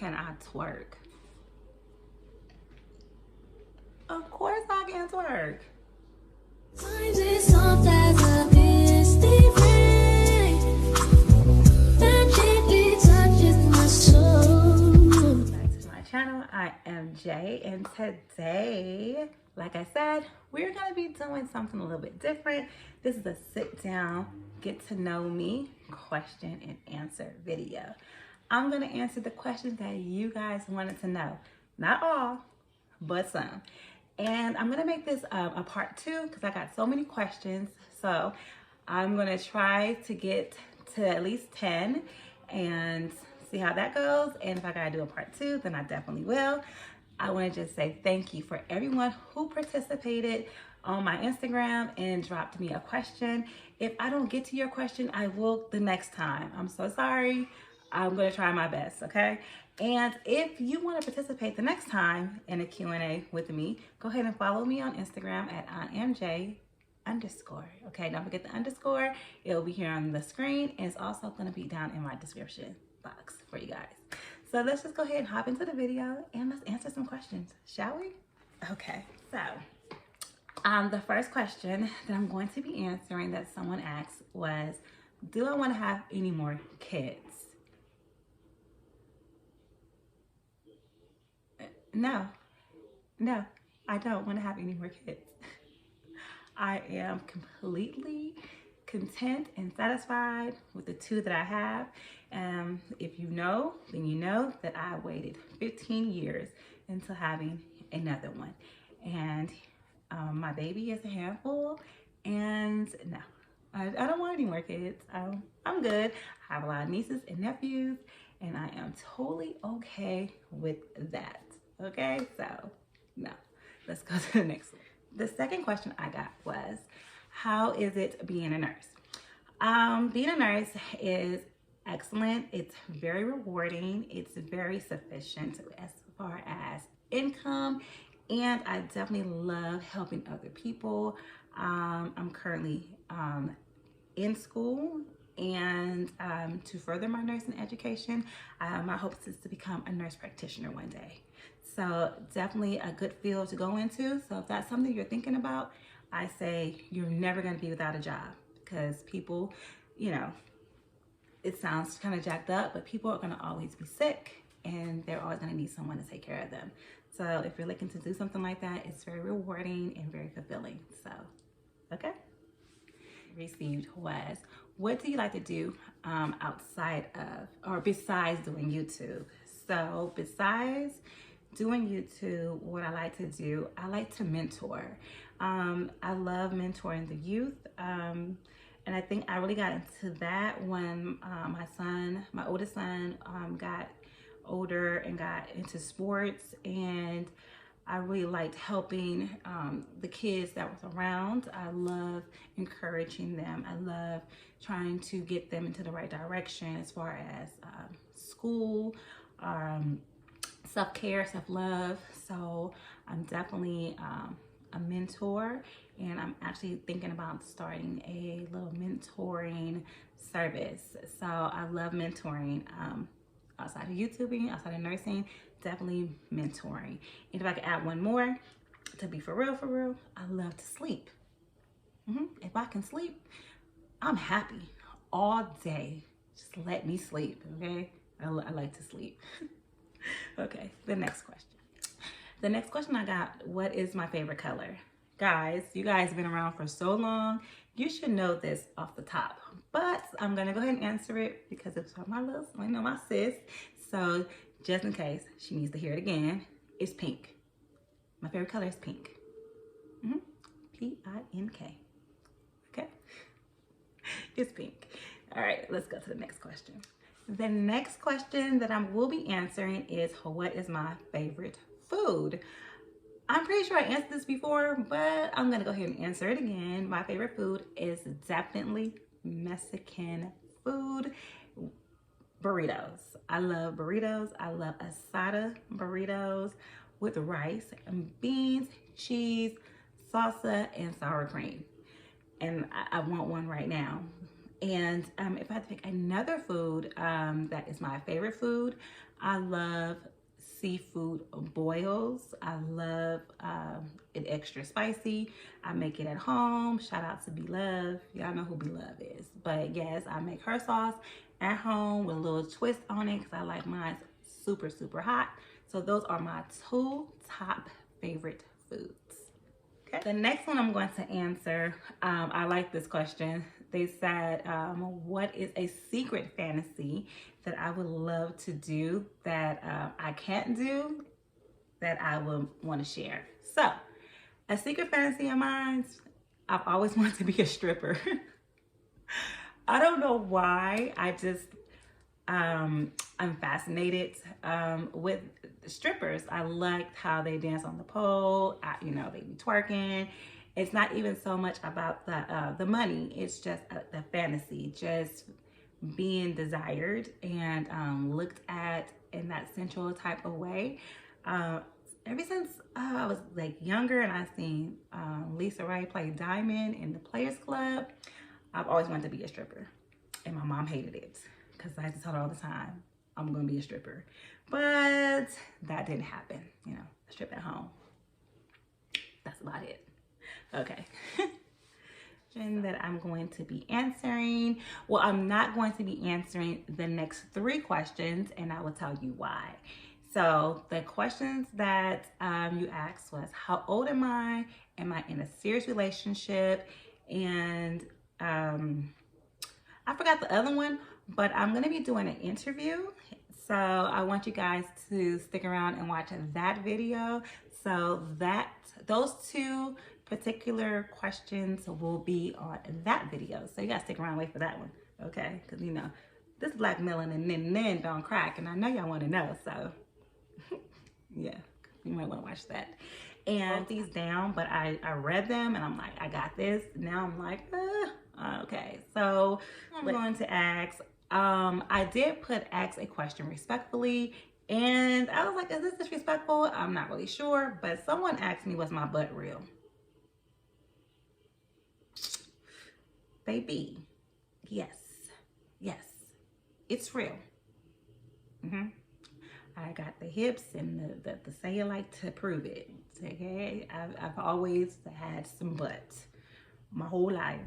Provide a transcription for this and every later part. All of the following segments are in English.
can I twerk? Of course I can twerk. Back to my channel. I am Jay, and today, like I said, we're gonna be doing something a little bit different. This is a sit down, get to know me question and answer video. I'm gonna answer the questions that you guys wanted to know. Not all, but some. And I'm gonna make this a part 2 because I got so many questions. So I'm gonna try to get to at least 10 and see how that goes. And if I gotta do a part 2, then I definitely will. I wanna just say thank you for everyone who participated on my Instagram and dropped me a question. If I don't get to your question, I will the next time. I'm so sorry. I'm gonna try my best, okay? And if you wanna participate the next time in a Q&A with me, go ahead and follow me on Instagram at Iamjayee_. Okay, don't forget the underscore. It'll be here on the screen, and it's also gonna be down in my description box for you guys. So let's just go ahead and hop into the video and let's answer some questions, shall we? Okay, so the first question that I'm going to be answering that someone asked was, do I wanna have any more kids? No, I don't want to have any more kids. I am completely content and satisfied with the 2 that I have. If you know, then you know that I waited 15 years into having another one. And my baby is a handful, and no, I don't want any more kids. I'm good. I have a lot of nieces and nephews, and I am totally okay with that. Okay, so no, let's go to the next one. The second question I got was, how is it being a nurse? Being a nurse is excellent. It's very rewarding. It's very sufficient as far as income, and I definitely love helping other people. I'm currently in school, and to further my nursing education, my hopes is to become a nurse practitioner one day. So definitely a good field to go into. So if that's something you're thinking about, I say you're never going to be without a job, because people, you know, it sounds kind of jacked up, but people are going to always be sick, and they're always going to need someone to take care of them. So if you're looking to do something like that, it's very rewarding and very fulfilling. So, okay. Received was, what do you like to do outside of or besides doing YouTube? So besides doing YouTube, what I like to do, I like to mentor. I love mentoring the youth. And I think I really got into that when my oldest son got older and got into sports, and I really liked helping the kids that was around. I love encouraging them. I love trying to get them into the right direction as far as school, self-care, self-love. So I'm definitely a mentor, and I'm actually thinking about starting a little mentoring service. So I love mentoring outside of YouTubing, outside of nursing, definitely mentoring. And if I could add one more, to be for real, I love to sleep. If I can sleep, I'm happy all day. Just let me sleep, okay? I like to sleep. Okay, the next question. The next question I got, what is my favorite color? Guys, you guys have been around for so long, you should know this off the top, but I'm gonna go ahead and answer it because it's from my sis. So just in case she needs to hear it again, it's pink. My favorite color is pink. P-I-N-K. Okay, it's pink. All right, let's go to the next question. The next question that I will be answering is, what is my favorite food? I'm pretty sure I answered this before, but I'm gonna go ahead and answer it again. My favorite food is definitely Mexican food. Burritos. I love burritos. I love asada burritos with rice and beans, cheese, salsa, and sour cream. And I want one right now. And if I had to pick another food that is my favorite food, I love seafood boils. I love it extra spicy. I make it at home. Shout out to Beloved. Y'all know who Beloved is. But yes, I make her sauce at home with a little twist on it because I like mine super, super hot. So those are my 2 top favorite foods. Okay. The next one I'm going to answer, I like this question. They said, what is a secret fantasy that I would love to do that I can't do that I would want to share? So, a secret fantasy of mine, I've always wanted to be a stripper. I don't know why. I'm fascinated with strippers. I liked how they dance on the pole. They be twerking. It's not even so much about the money. It's just the fantasy, just being desired and looked at in that sensual type of way. Ever since I was like younger and I seen Lisa Ray play Diamond in the Players Club, I've always wanted to be a stripper, and my mom hated it because I used to tell her all the time, I'm gonna be a stripper. But that didn't happen, I stripped at home. That's about it. Okay. That I'm going to be answering. Well, I'm not going to be answering the next 3 questions, and I will tell you why. So the questions that you asked was, how old am I? Am I in a serious relationship? And I forgot the other one, but I'm going to be doing an interview. So I want you guys to stick around and watch that video. So those 2 particular questions will be on that video. So you gotta stick around and wait for that one, okay? Because this blackmailing and then don't crack, and I know y'all want to know, so yeah, you might want to watch that. And I wrote these down, but I read them and I'm like, I got this. Now I'm like, okay. So I'm going to ask, I did ask a question respectfully, and I was like, is this disrespectful? I'm not really sure, but someone asked me, was my butt real? Baby, yes, it's real. I got the hips and the cellulite to prove it. Okay, I've always had some butt my whole life.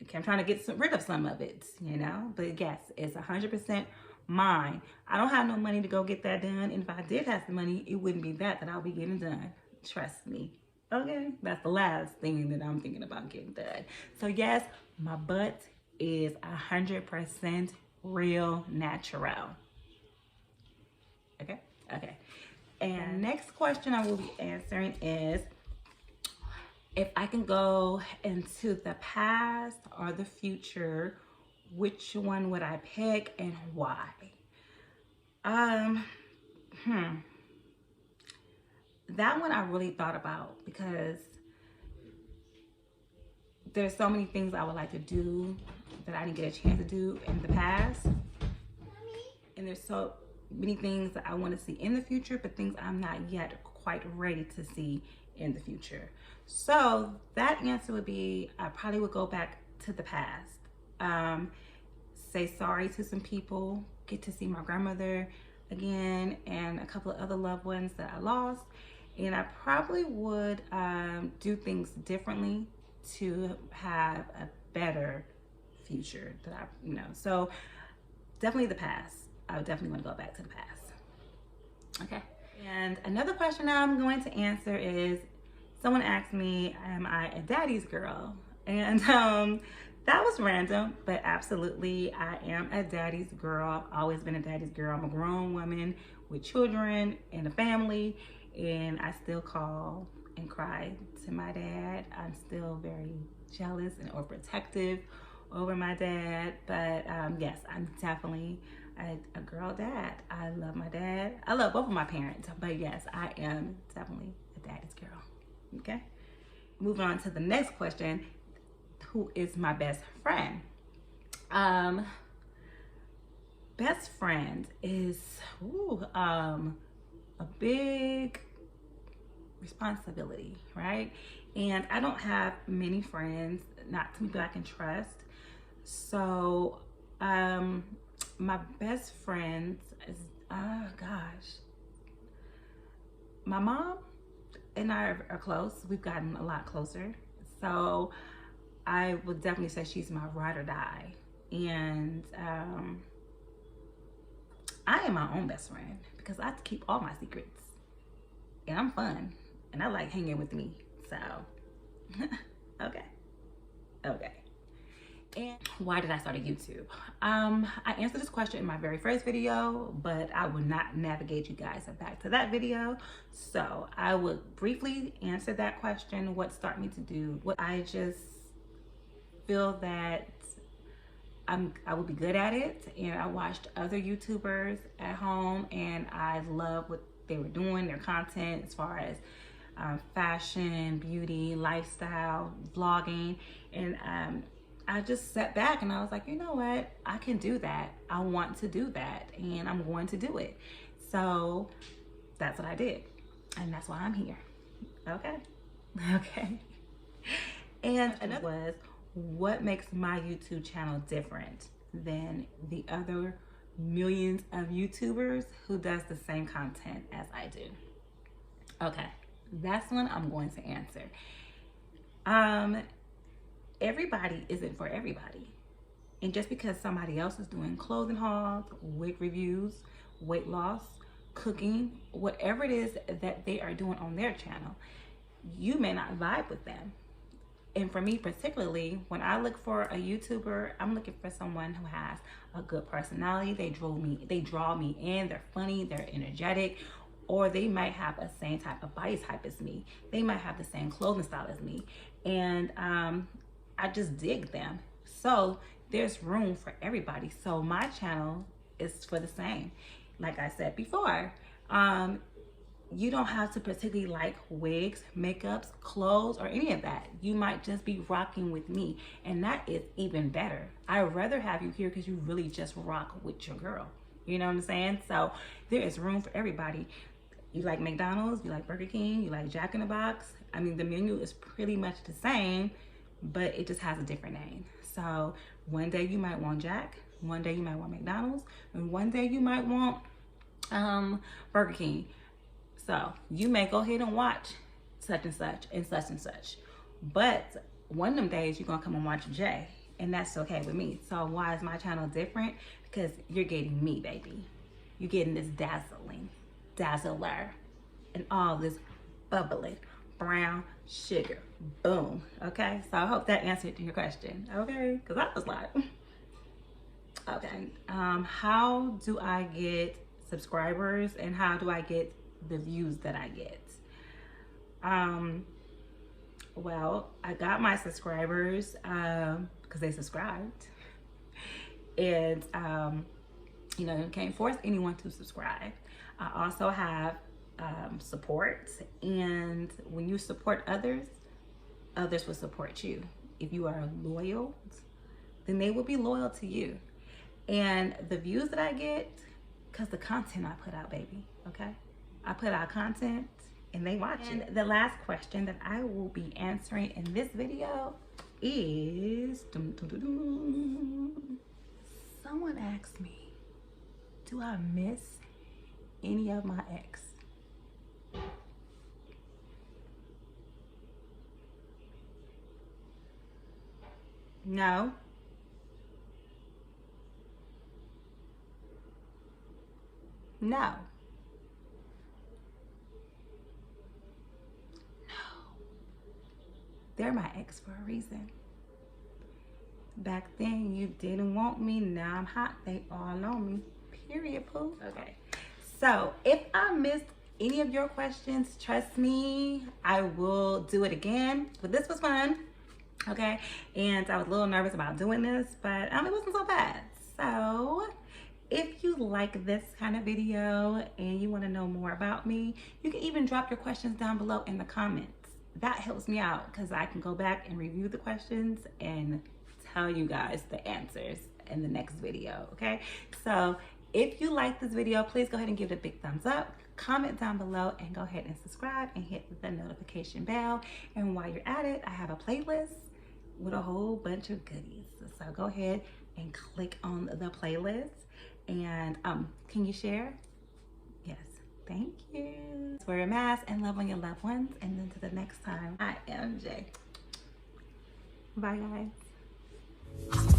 Okay, I'm trying to get rid of some of it, But yes, it's 100% mine. I don't have no money to go get that done, and if I did have some money, it wouldn't be that I'll be getting done. Trust me. Okay, that's the last thing that I'm thinking about getting done. So yes, my butt is 100% real, natural. Okay. And next question I will be answering is, if I can go into the past or the future, which one would I pick and why? That one I really thought about because there's so many things I would like to do that I didn't get a chance to do in the past. And there's so many things that I want to see in the future, but things I'm not yet quite ready to see in the future. So that answer would be, I probably would go back to the past. Say sorry to some people, get to see my grandmother again, and a couple of other loved ones that I lost. And I probably would do things differently to have a better future that so definitely the past. I would definitely want to go back to the past. Okay. And another question I'm going to answer is, someone asked me, am I a daddy's girl? And that was random, but absolutely I am a daddy's girl. I've always been a daddy's girl. I'm a grown woman with children and a family, and I still call and cry to my dad. I'm still very jealous and overprotective over my dad, but yes, I'm definitely a girl dad. I love my dad. I love both of my parents, but yes, I am definitely a daddy's girl. Okay, moving on to the next question. Who is my best friend? Best friend is a big responsibility, right? And I don't have many friends, not too many people I can trust. So, my best friends is, oh gosh, my mom and I are close. We've gotten a lot closer. So I would definitely say she's my ride or die. And I am my own best friend because I have to keep all my secrets. And I'm fun. And I like hanging with me. So, okay. Okay. And why did I start a YouTube? I answered this question in my very first video, but I would not navigate you guys back to that video. So I would briefly answer that question. What started me to do? What I just feel that I would be good at it, and I watched other YouTubers at home, and I love what they were doing, their content as far as fashion, beauty, lifestyle, vlogging, and I just sat back and I was like, you know what? I can do that. I want to do that, and I'm going to do it. So that's what I did, and that's why I'm here. Okay. Okay. And another was, what makes my YouTube channel different than the other millions of YouTubers who does the same content as I do? Okay, that's one I'm going to answer. Everybody isn't for everybody. And just because somebody else is doing clothing hauls, wig reviews, weight loss, cooking, whatever it is that they are doing on their channel, you may not vibe with them. And for me particularly, when I look for a YouTuber, I'm looking for someone who has a good personality. They draw me in, they're funny, they're energetic, or they might have the same type of body type as me. They might have the same clothing style as me. And I just dig them. So there's room for everybody. So my channel is for the same. Like I said before, you don't have to particularly like wigs, makeups, clothes, or any of that. You might just be rocking with me, and that is even better. I'd rather have you here because you really just rock with your girl. You know what I'm saying? So there is room for everybody. You like McDonald's, you like Burger King, you like Jack in the Box. I mean, the menu is pretty much the same, but it just has a different name. So one day you might want Jack, one day you might want McDonald's, and one day you might want Burger King. So you may go ahead and watch such and such and such and such. But one of them days you're gonna come and watch Jay, and that's okay with me. So why is my channel different? Because you're getting me, baby. You're getting this dazzler, and all this bubbling brown sugar. Boom. Okay, so I hope that answered your question. Okay, because I was like, okay. How do I get subscribers, and how do I get the views that I get? Well, I got my subscribers because they subscribed, and you know, you can't force anyone to subscribe. I also have support, and when you support others, others will support you. If you are loyal, then they will be loyal to you. And the views that I get, because the content I put out, baby, okay? I put out content and they watch it. The last question that I will be answering in this video is, someone asked me, do I miss any of my ex? No. No. They're my ex for a reason. Back then you didn't want me, now I'm hot, they all on me. Period, poo. Okay. So if I missed any of your questions, trust me, I will do it again. But this was fun. Okay. And I was a little nervous about doing this, but it wasn't so bad. So if you like this kind of video and you want to know more about me, you can even drop your questions down below in the comments. That helps me out because I can go back and review the questions and tell you guys the answers in the next video, okay? So if you like this video, please go ahead and give it a big thumbs up, comment down below, and go ahead and subscribe and hit the notification bell. And while you're at it, I have a playlist with a whole bunch of goodies. So go ahead and click on the playlist. And can you share? Yes. Thank you. Wear a mask and love on your loved ones. And until the next time, I am Jay. Bye, guys.